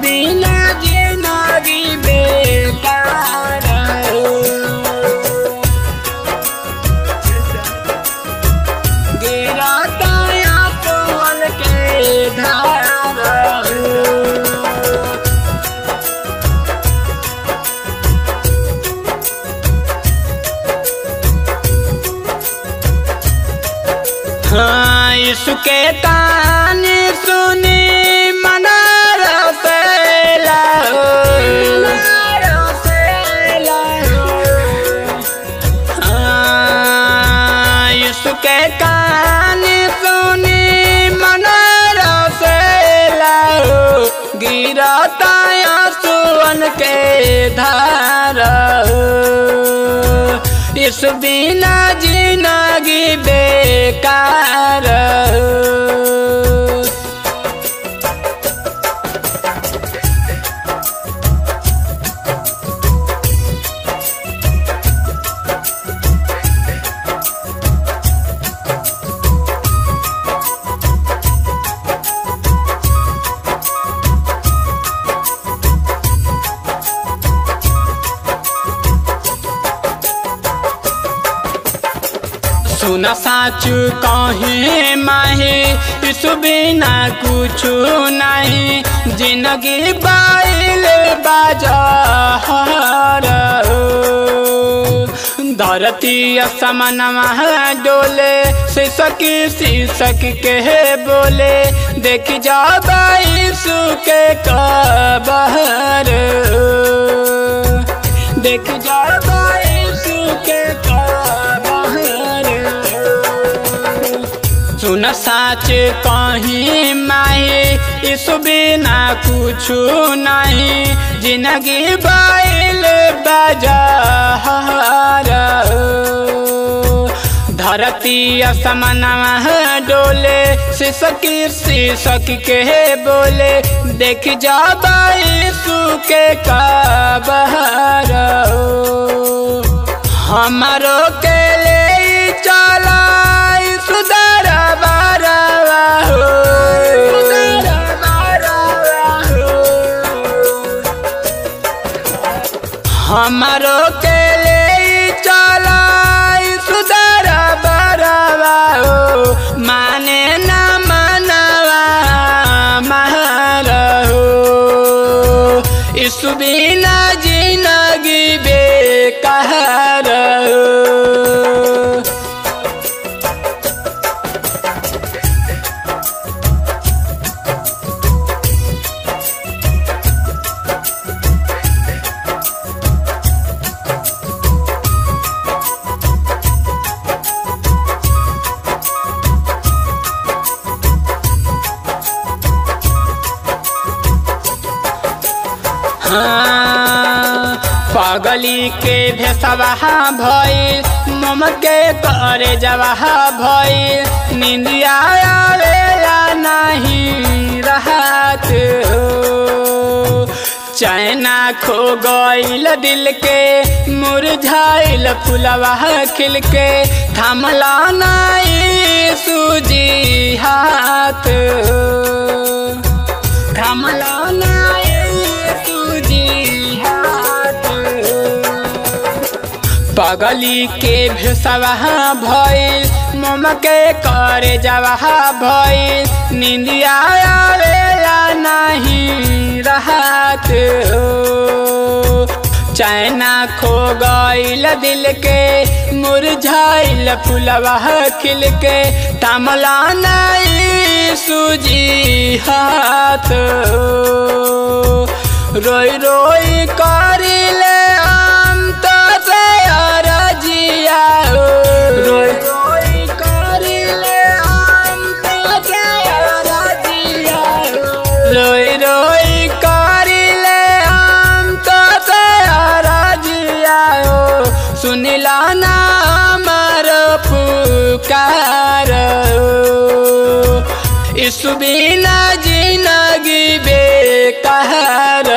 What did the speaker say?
बिना जिंदगी बेकार गिरता आंसुओं के धार इसके ताने सुनी मना रसेला इसके काने सुनी मना रसेला गिरता आंसुओं के धार इस बिना जिंदगी बेकार सुना साचु कहे माहे इस बिना कुछ नहीं जिंदगी बाइल बाजार धरती असमनवा डोले शीशक के बोले देख जा बाईसु के कबहर देख जा बाईसु के सुन साच कहीं माहे इस बिना कुछ नहीं जिंदगी बाइल बाजार धरती असमनवा डोले शीशक के बोले देख जा बाईसु के कबहर हमारो के ले चला सुधर बारवा हमारो के ले चला सुधर बारवा माने न मनवा महरो इस बिना जिंदगी बेकार पगली के भेसवा भइल मम के करे जवा भइल निंदिया आवेला नहीं रहत चैना खो गइल दिल के मुरझाइल फुलवा खिल के थमला नहीं सूजी हाथ थमला पगली के भेसवा भइल मम के करे जवा भइल निंदिया आवेला नहीं रहत चैना खो गइल दिल के मुरझाइल फुलवा खिल के थमला नहीं सूजी हाथ रोई रोई करिले रोई रोई करिले रोई रोई करिले सुनिला ना मर पुकार इस बिना जिंदगी बेकार